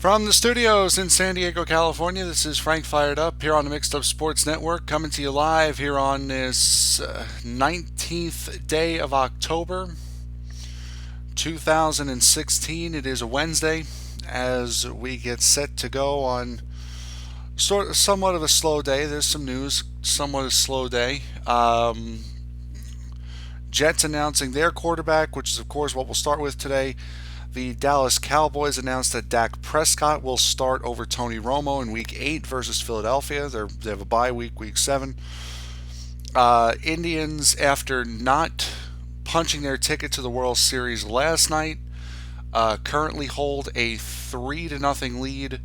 From the studios in San Diego, California, this is Frank Fired Up here on the Mixed Up Sports Network, coming to you live here on this 19th day of October, 2016. It is a Wednesday as we get set to go on somewhat of a slow day. There's some news, somewhat of a slow day. Jets announcing their quarterback, which is, of course, what we'll start with today. The Dallas Cowboys announced that Dak Prescott will start over Tony Romo in Week 8 versus Philadelphia. They have a bye week, Week 7. Indians, after not punching their ticket to the World Series last night, currently hold a 3-0 lead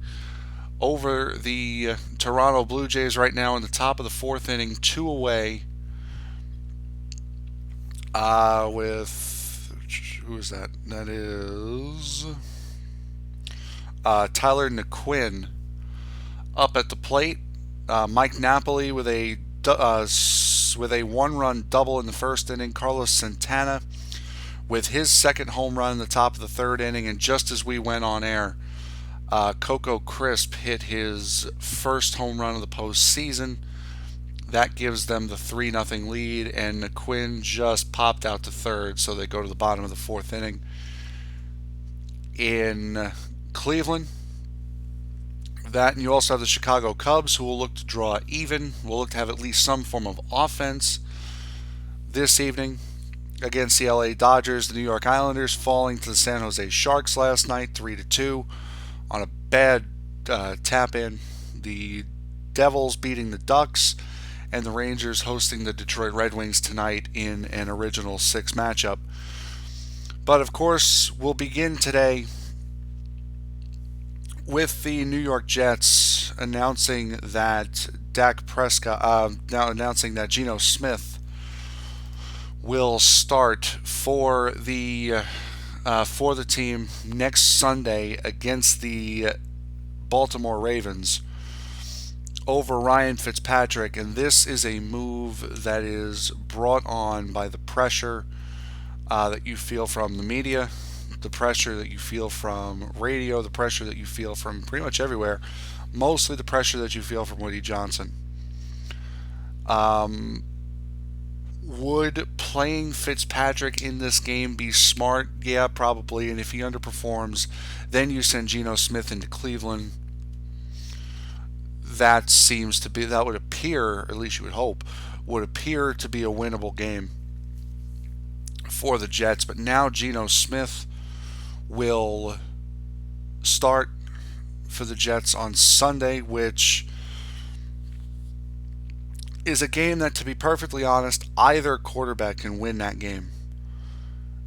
over the Toronto Blue Jays right now in the top of the fourth inning, 2 away. With who is that? That is Tyler Naquin up at the plate. Mike Napoli with a 1-run double in the first inning. Carlos Santana with his second home run in the top of the third inning. And just as we went on air, Coco Crisp hit his first home run of the postseason. That gives them the 3-0 lead, and Quinn just popped out to third, so they go to the bottom of the fourth inning. In Cleveland, and you also have the Chicago Cubs, who will look to draw even, will look to have at least some form of offense this evening against the LA Dodgers. The New York Islanders falling to the San Jose Sharks last night, 3-2, on a bad tap-in. The Devils beating the Ducks, and the Rangers hosting the Detroit Red Wings tonight in an original 6 matchup. But of course, we'll begin today with the New York Jets announcing that announcing that Geno Smith will start for the team next Sunday against the Baltimore Ravens over Ryan Fitzpatrick, and this is a move that is brought on by the pressure that you feel from the media, the pressure that you feel from radio, the pressure that you feel from pretty much everywhere, mostly the pressure that you feel from Woody Johnson. Would playing Fitzpatrick in this game be smart? Yeah, probably, and if he underperforms, then you send Geno Smith into Cleveland. That would appear, or at least you would hope, would appear to be a winnable game for the Jets. But now Geno Smith will start for the Jets on Sunday, which is a game that, to be perfectly honest, either quarterback can win that game.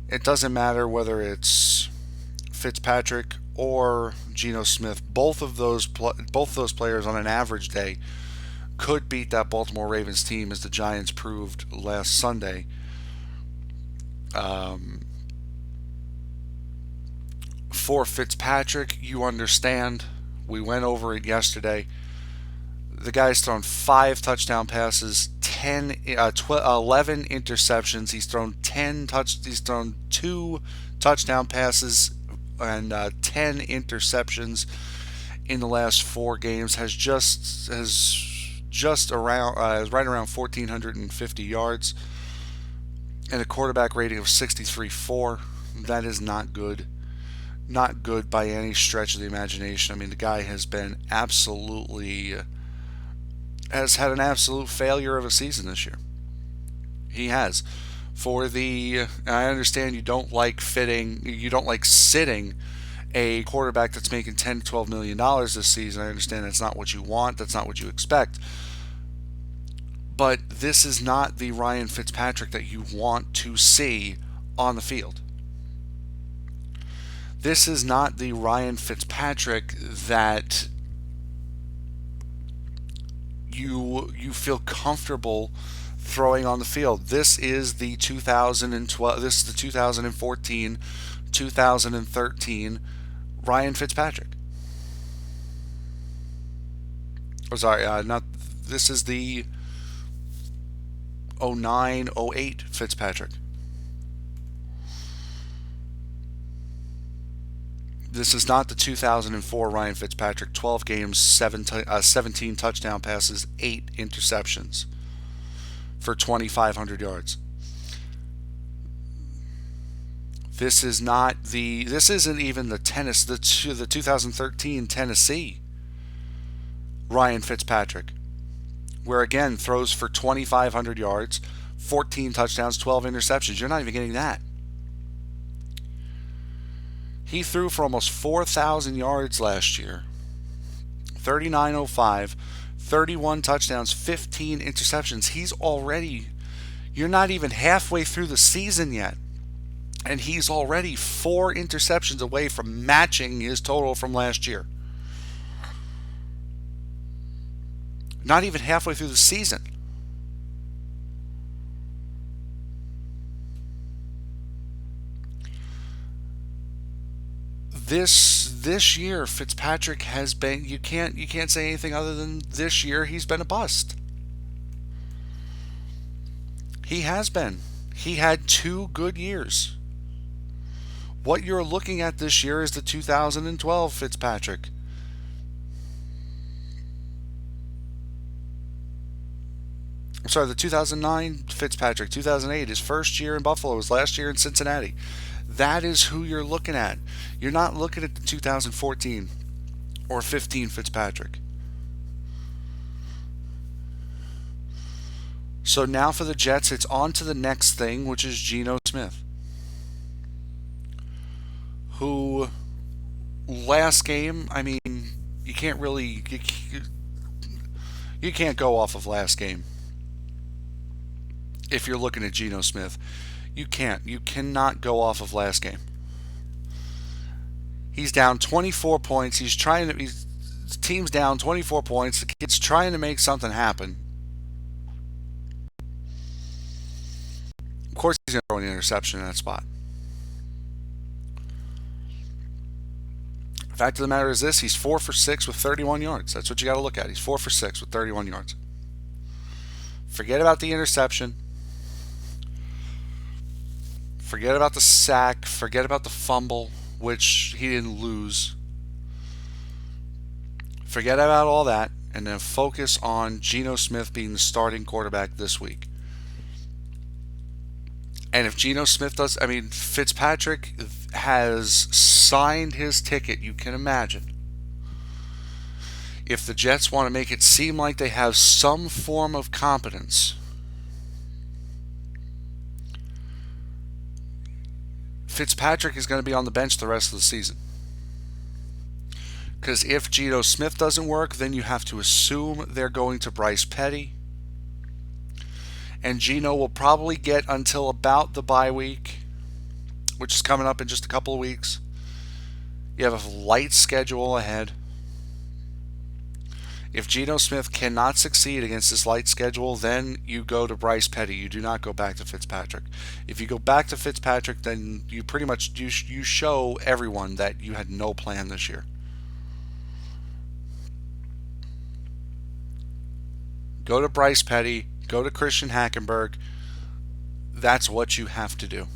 It doesn't matter whether it's Fitzpatrick or Geno Smith. Both of those players on an average day could beat that Baltimore Ravens team, as the Giants proved last Sunday. For Fitzpatrick, you understand. We went over it yesterday. The guy's thrown 5 touchdown passes, 11 interceptions. He's thrown 2 touchdown passes and 10 interceptions in the last 4 games. Has right around 1,450 yards and a quarterback rating of 63.4. That is not good. Not good by any stretch of the imagination. I mean, the guy has had an absolute failure of a season this year. He has. I understand you don't like sitting a quarterback that's making $10 to $12 million this season. I understand that's not what you want. That's not what you expect. But this is not the Ryan Fitzpatrick that you want to see on the field. This is not the Ryan Fitzpatrick that you feel comfortable throwing on the field. This is the 2012. This is the 2014, 2013 Ryan Fitzpatrick. Oh, sorry, not. This is the 09, 08 Fitzpatrick. This is not the 2004 Ryan Fitzpatrick, 12 games, 17 touchdown passes, 8 interceptions for 2,500 yards. This is not the. This isn't even the 2013 Tennessee Ryan Fitzpatrick, where again throws for 2,500 yards, 14 touchdowns, 12 interceptions. You're not even getting that. He threw for almost 4,000 yards last year, 3,905, 31 touchdowns, 15 interceptions. He's already. You're not even halfway through the season yet. And he's already 4 interceptions away from matching his total from last year. Not even halfway through the season. This year, Fitzpatrick has been. You can't say anything other than this year he's been a bust. He has been. He had 2 good years. What you're looking at this year is the 2012 Fitzpatrick. I'm sorry, the 2009 Fitzpatrick, 2008, his first year in Buffalo, his last year in Cincinnati. That is who you're looking at. You're not looking at the 2014 or 15 Fitzpatrick. So now for the Jets, it's on to the next thing, which is Geno Smith, who last game, I mean, you can't really, you can't go off of last game if you're looking at Geno Smith. You can't. You cannot go off of last game. He's down 24 points. His team's down 24 points. The kid's trying to make something happen. Of course, he's going to throw an interception in that spot. The fact of the matter is this: he's 4 for 6 with 31 yards. That's what you got to look at. He's 4 for 6 with 31 yards. Forget about the interception. Forget about the sack. Forget about the fumble, which he didn't lose. Forget about all that, and then focus on Geno Smith being the starting quarterback this week. And if Geno Smith does, I mean, Fitzpatrick has signed his ticket, you can imagine. If the Jets want to make it seem like they have some form of competence, Fitzpatrick is going to be on the bench the rest of the season. Because if Geno Smith doesn't work, then you have to assume they're going to Bryce Petty. And Geno will probably get until about the bye week, which is coming up in just a couple of weeks. You have a light schedule ahead. If Geno Smith cannot succeed against this light schedule, then you go to Bryce Petty. You do not go back to Fitzpatrick. If you go back to Fitzpatrick, then you pretty much you show everyone that you had no plan this year. Go to Bryce Petty. Go to Christian Hackenberg. That's what you have to do.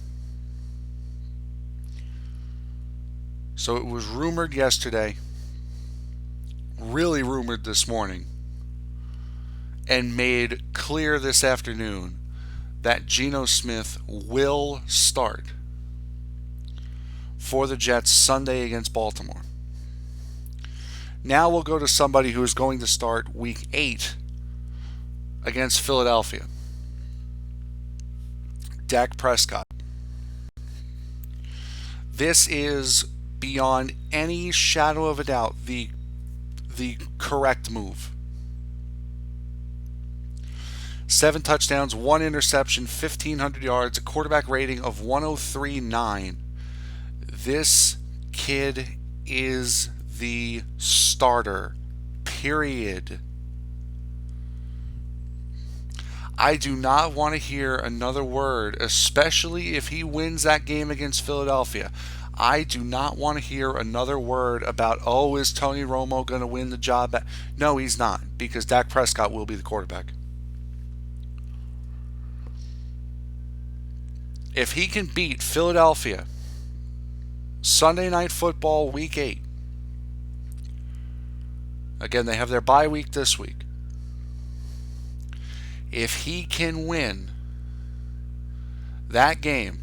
So it was rumored yesterday, really rumored this morning, and made clear this afternoon that Geno Smith will start for the Jets Sunday against Baltimore. Now we'll go to somebody who is going to start Week 8 against Philadelphia. Dak Prescott. This is beyond any shadow of a doubt the correct move. 7 touchdowns, 1 interception, 1,500 yards, a quarterback rating of 103.9. This kid is the starter. Period. I do not want to hear another word, especially if he wins that game against Philadelphia. I do not want to hear another word about, oh, is Tony Romo going to win the job back? No, he's not, because Dak Prescott will be the quarterback. If he can beat Philadelphia Sunday Night Football, Week 8. Again, they have their bye week this week. If he can win that game,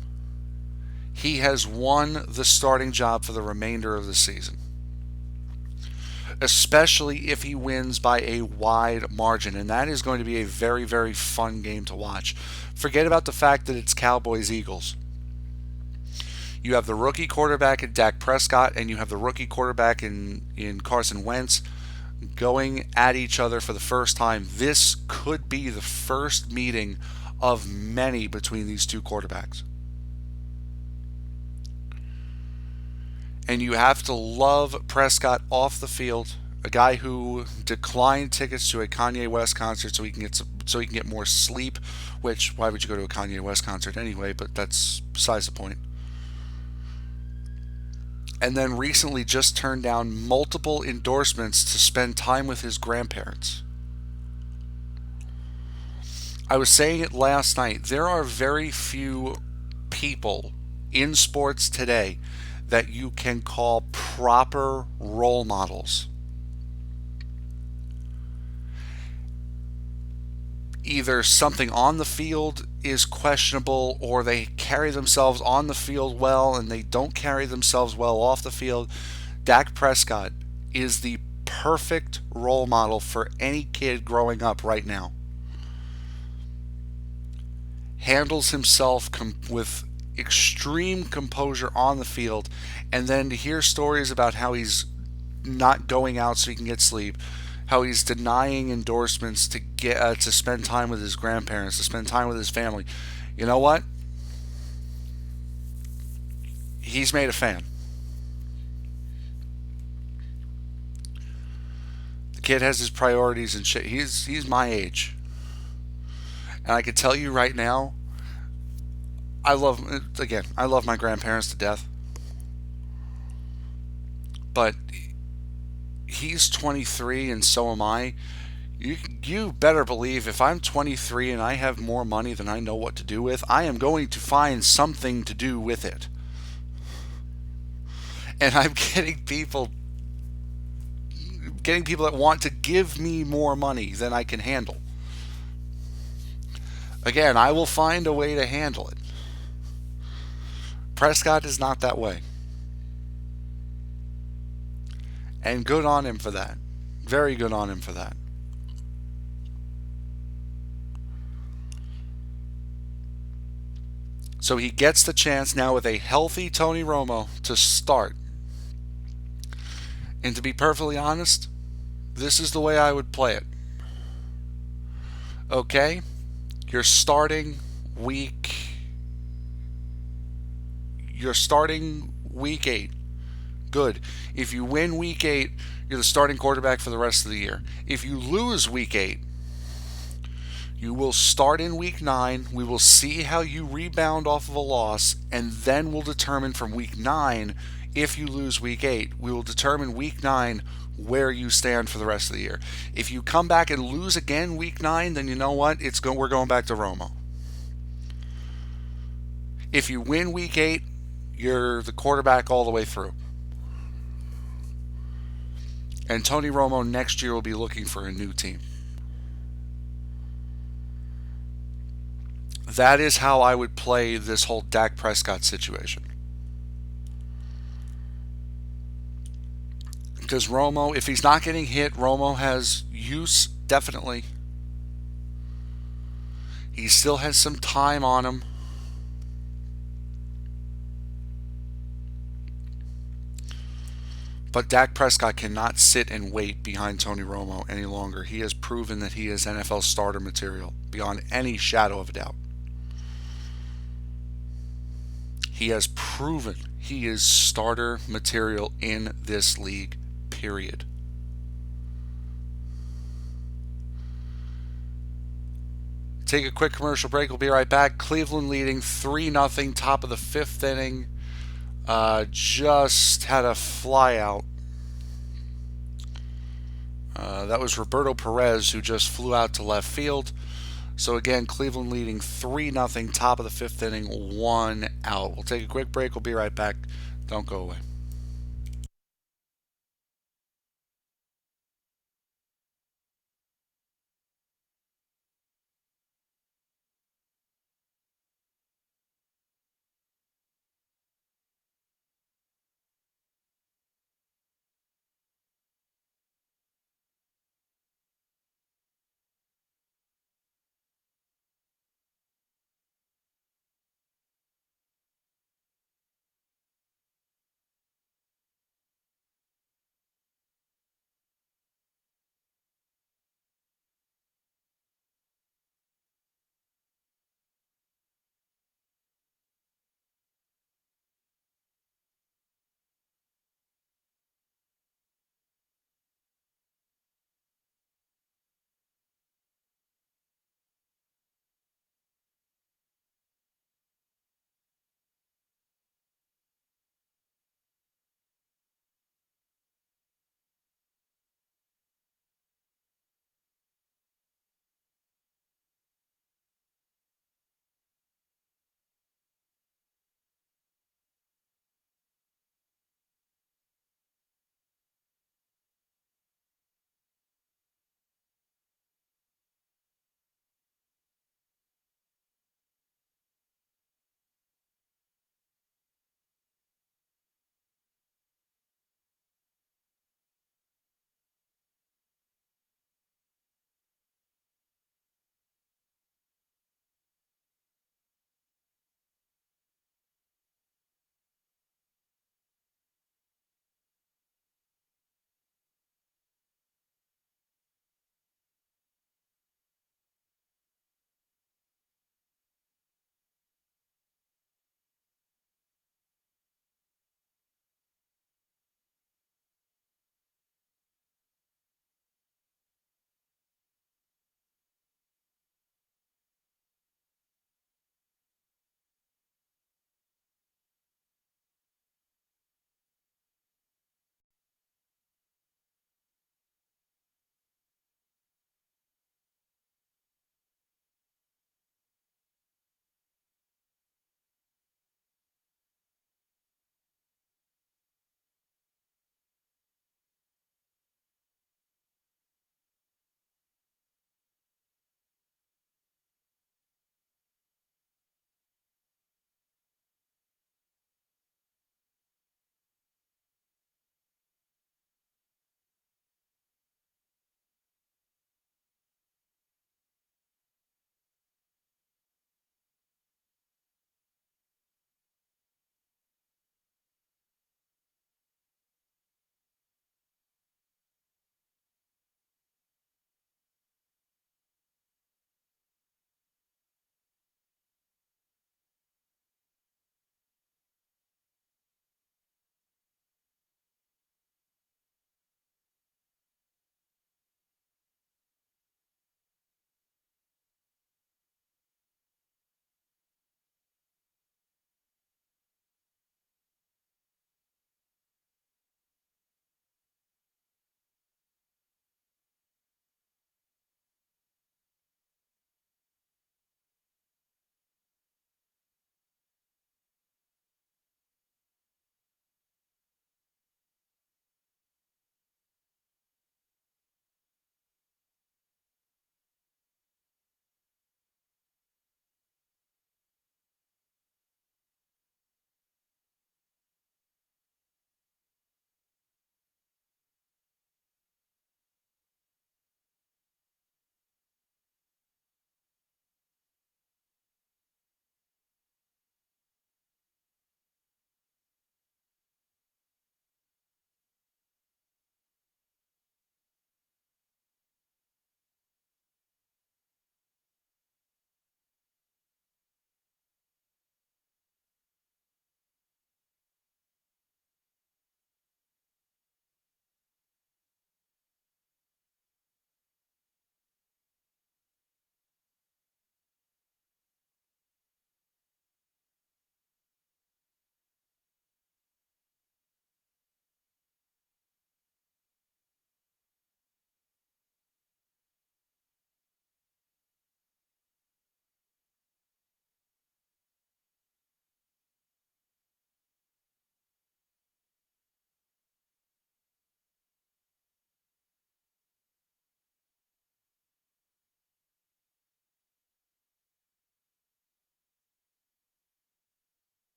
he has won the starting job for the remainder of the season. Especially if he wins by a wide margin. And that is going to be a very, very fun game to watch. Forget about the fact that it's Cowboys-Eagles. You have the rookie quarterback in Dak Prescott, and you have the rookie quarterback in Carson Wentz going at each other for the first time. This could be the first meeting of many between these two quarterbacks. And you have to love Prescott off the field, a guy who declined tickets to a Kanye West concert so he can get more sleep, which, why would you go to a Kanye West concert anyway, but that's besides the point. And then recently just turned down multiple endorsements to spend time with his grandparents. I was saying it last night. There are very few people in sports today that you can call proper role models. Either something on the field is questionable, or they carry themselves on the field well and they don't carry themselves well off the field. Dak Prescott is the perfect role model for any kid growing up right now. Handles himself with extreme composure on the field, and then to hear stories about how he's not going out so he can get sleep, how he's denying endorsements to get to spend time with his grandparents, to spend time with his family. You know what? He's made a fan. The kid has his priorities and shit. He's my age, and I can tell you right now, I love my grandparents to death. But he's 23 and so am I. You better believe if I'm 23 and I have more money than I know what to do with, I am going to find something to do with it. And I'm getting people that want to give me more money than I can handle. Again, I will find a way to handle it. Prescott is not that way. And good on him for that. Very good on him for that. So he gets the chance now with a healthy Tony Romo to start. And to be perfectly honest, this is the way I would play it. Okay? You're starting week 8. Good. If you win week 8, you're the starting quarterback for the rest of the year. If you lose week 8, you will start in week 9. We will see how you rebound off of a loss, and then we'll determine from week 9, if you lose week 8, we will determine week 9 where you stand for the rest of the year. If you come back and lose again week 9, then you know what? We're going back to Romo. If you win week 8, you're the quarterback all the way through. And Tony Romo next year will be looking for a new team. That is how I would play this whole Dak Prescott situation. Because Romo, if he's not getting hit, Romo has use, definitely. He still has some time on him. But Dak Prescott cannot sit and wait behind Tony Romo any longer. He has proven that he is NFL starter material beyond any shadow of a doubt. He has proven he is starter material in this league, period. Take a quick commercial break. We'll be right back. Cleveland leading 3-0, top of the 5th inning. Just had a fly out. That was Roberto Perez, who just flew out to left field. So again, Cleveland leading 3-0, top of the 5th inning, 1 out. We'll take a quick break. We'll be right back. Don't go away.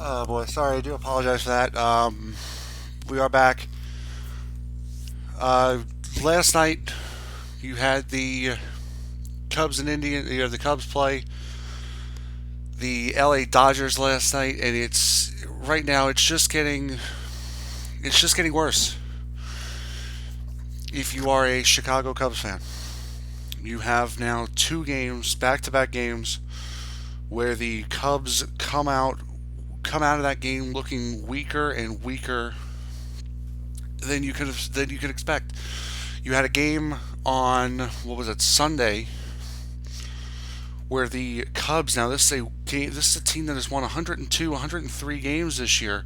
Oh boy, sorry, I do apologize for that. We are back. Uh, Last night you had the Cubs and Indian. You know, the Cubs play the LA Dodgers last night, and it's right now. It's just getting worse. If you are a Chicago Cubs fan, you have now two games, back-to-back games, where the Cubs come out of that game looking weaker and weaker than you could expect. You had a game on what was it, Sunday, where the Cubs, now this is a team that has won 102, 103 games this year.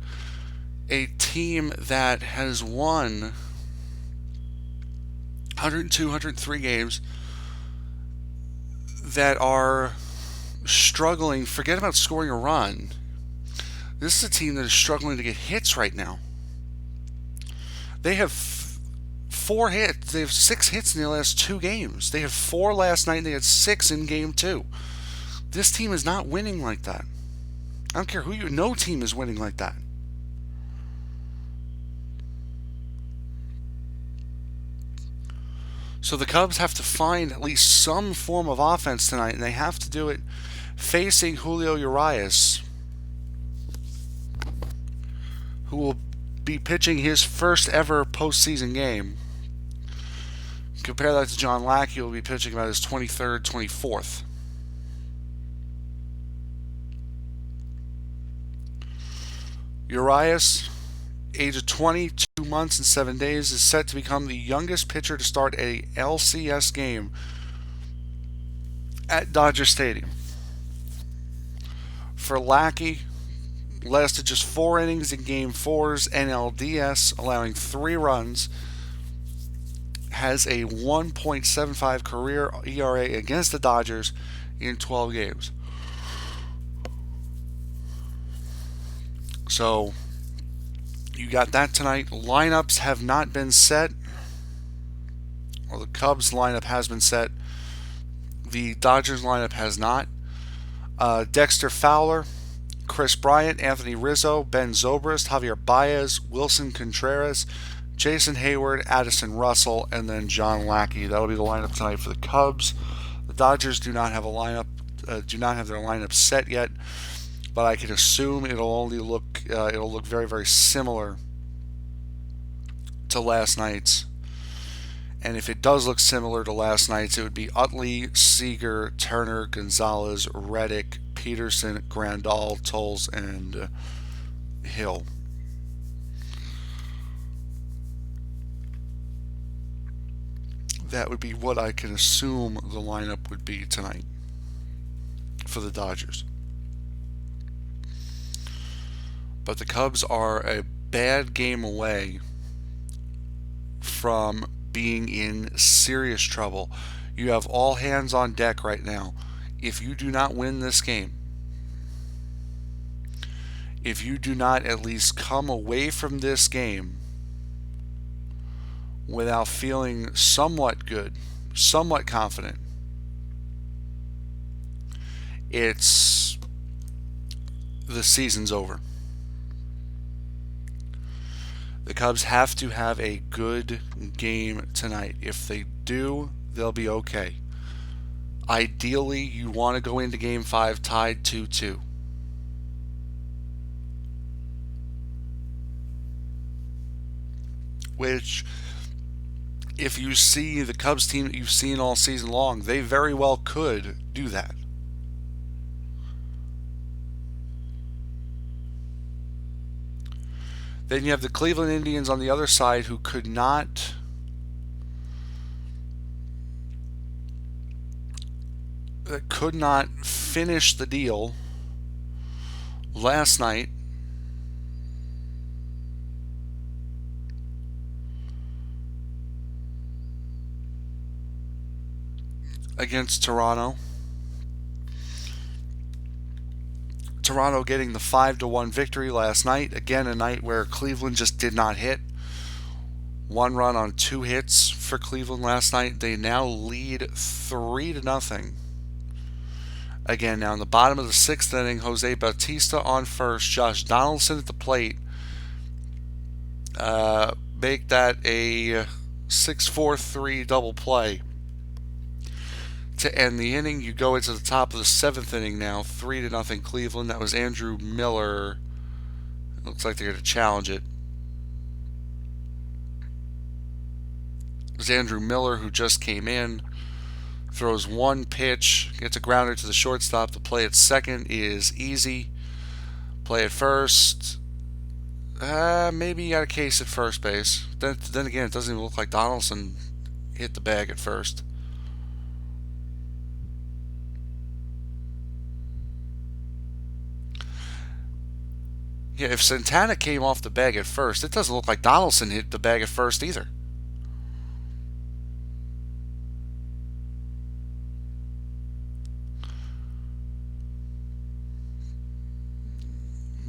A team that has won 102, 103 games that are struggling. Forget about scoring a run. This is a team that is struggling to get hits right now. They have four hits. They have 6 hits in the last two games. They had four last night, and they had 6 in game two. This team is not winning like that. I don't care who you. No team is winning like that. So the Cubs have to find at least some form of offense tonight, and they have to do it facing Julio Urias, who will be pitching his first ever postseason game. Compare that to John Lackey, who will be pitching about his 23rd, 24th. Urias, age of 22 months and 7 days, is set to become the youngest pitcher to start a LCS game at Dodger Stadium. For Lackey, lasted just 4 innings in Game 4's NLDS, allowing 3 runs, has a 1.75 career ERA against the Dodgers in 12 games. So, you got that tonight. Lineups have not been set. Well, the Cubs lineup has been set. The Dodgers lineup has not. Dexter Fowler, Chris Bryant, Anthony Rizzo, Ben Zobrist, Javier Baez, Wilson Contreras, Jason Hayward, Addison Russell, and then John Lackey. That'll be the lineup tonight for the Cubs. The Dodgers do not have a lineup, do not have their lineup set yet, but I can assume it'll look very, very similar to last night's. And if it does look similar to last night's, it would be Utley, Seager, Turner, Gonzalez, Reddick, Peterson, Grandal, Tolles, and Hill. That would be what I can assume the lineup would be tonight for the Dodgers. But the Cubs are a bad game away from being in serious trouble. You have all hands on deck right now. If you do not win this game, if you do not at least come away from this game without feeling somewhat good, somewhat confident, the season's over. The Cubs have to have a good game tonight. If they do, they'll be okay. Ideally, you want to go into Game 5 tied 2-2. Which, if you see the Cubs team that you've seen all season long, they very well could do that. Then you have the Cleveland Indians on the other side, who could not finish the deal last night against Toronto. Toronto getting the 5-1 victory last night. Again, a night where Cleveland just did not hit. 1 run on 2 hits for Cleveland last night. They now lead 3-0 Again, now in the bottom of the sixth inning, Jose Bautista on first, Josh Donaldson at the plate. Make that a 6-4-3 double play. To end the inning, you go into the top of the seventh inning now, 3-0 Cleveland. That was Andrew Miller. It looks like they're going to challenge it. It was Andrew Miller who just came in. Throws one pitch, gets a grounder to the shortstop. The play at second is easy. Play at first, maybe you got a case at first base. Then again, it doesn't even look like Donaldson hit the bag at first. Yeah, if Santana came off the bag at first, it doesn't look like Donaldson hit the bag at first either.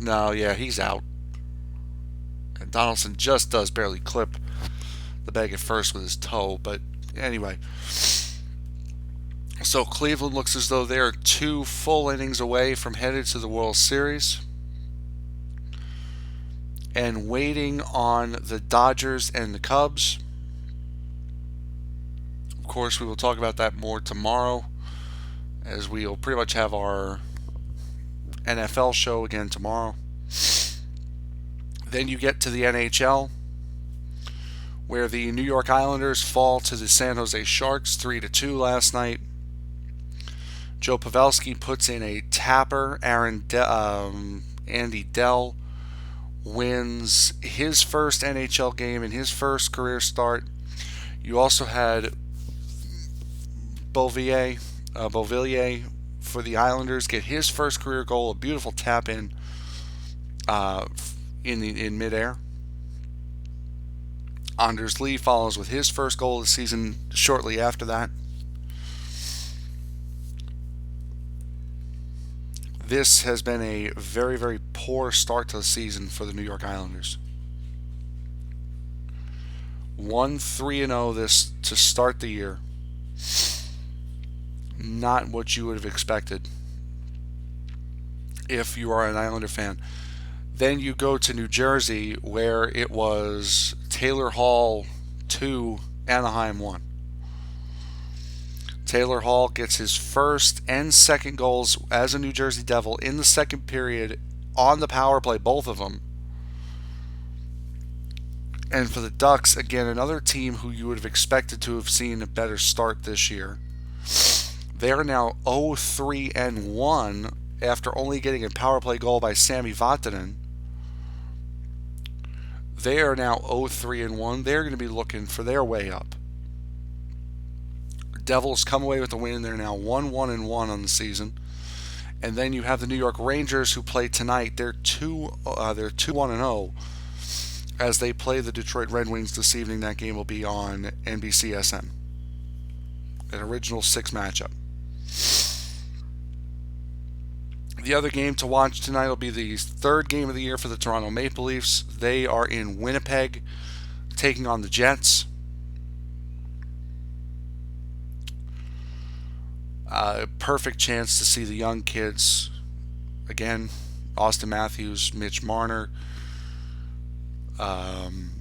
No, yeah, he's out. And Donaldson just does barely clip the bag at first with his toe. But anyway, so Cleveland looks as though they're 2 full innings away from headed to the World Series. And waiting on the Dodgers and the Cubs. Of course, we will talk about that more tomorrow, as we'll pretty much have our NFL show again tomorrow. Then you get to the NHL, where the New York Islanders fall to the San Jose Sharks 3-2 last night. Joe Pavelski puts in a tapper. Andy Dell wins his first NHL game in his first career start. You also had Beauvillier for the Islanders get his first career goal, a beautiful tap in midair. Anders Lee follows with his first goal of the season shortly after that. This has been a very, very poor start to the season for the New York Islanders. 1-3-0 this to start the year. Not what you would have expected if you are an Islander fan. Then you go to New Jersey, where it was Taylor Hall 2, Anaheim 1. Taylor Hall gets his first and second goals as a New Jersey Devil in the second period on the power play, both of them. And for the Ducks, again, another team who you would have expected to have seen a better start this year. They are now 0-3-1 after only getting a power play goal by Sami Vatanen. They are now 0-3-1. They're going to be looking for their way up. Devils come away with the win. They're now 1-1-1 on the season. And then you have the New York Rangers, who play tonight. They're 2-1-0 as they play the Detroit Red Wings this evening. That game will be on NBCSN. An original 6 matchup. The other game to watch tonight will be the third game of the year for the Toronto Maple Leafs. They are in Winnipeg, taking on the Jets. Perfect chance to see the young kids again. Austin Matthews, Mitch Marner, William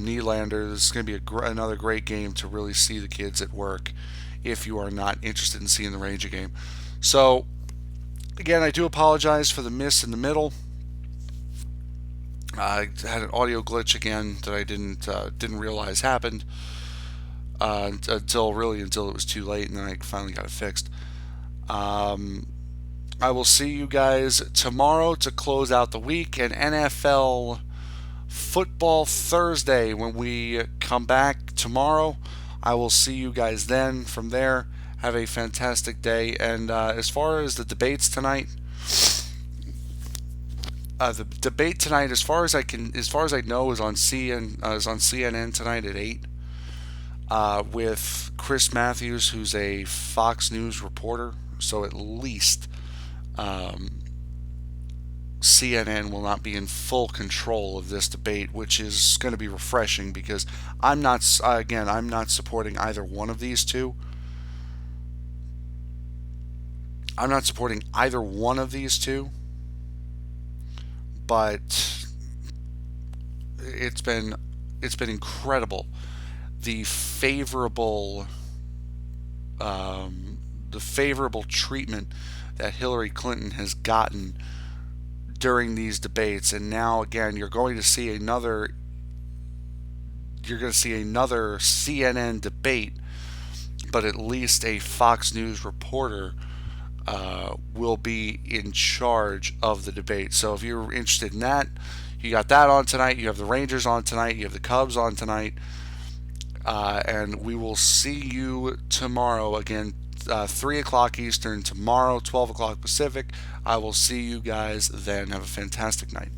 Nylander. This is going to be another great game to really see the kids at work if you are not interested in seeing the Ranger game. So, again, I do apologize for the miss in the middle. I had an audio glitch again that I didn't realize happened until it was too late, and then I finally got it fixed. I will see you guys tomorrow to close out the week, and NFL Football Thursday when we come back tomorrow. I will see you guys then. From there, have a fantastic day. And as far as the debates tonight, the debate tonight, as far as I know, is on CNN tonight at 8. With Chris Matthews, who's a Fox News reporter. So at least CNN will not be in full control of this debate, which is going to be refreshing because I'm not supporting either one of these two. I'm not supporting either one of these two, but it's been it's been incredible the favorable um, the favorable treatment that Hillary Clinton has gotten during these debates, and now again you're going to see another CNN debate, but at least a Fox News reporter will be in charge of the debate. So if you're interested in that, you got that on tonight. You have the Rangers on tonight. You have the Cubs on tonight. And we will see you tomorrow again, 3 o'clock Eastern tomorrow, 12 o'clock Pacific. I will see you guys then. Have a fantastic night.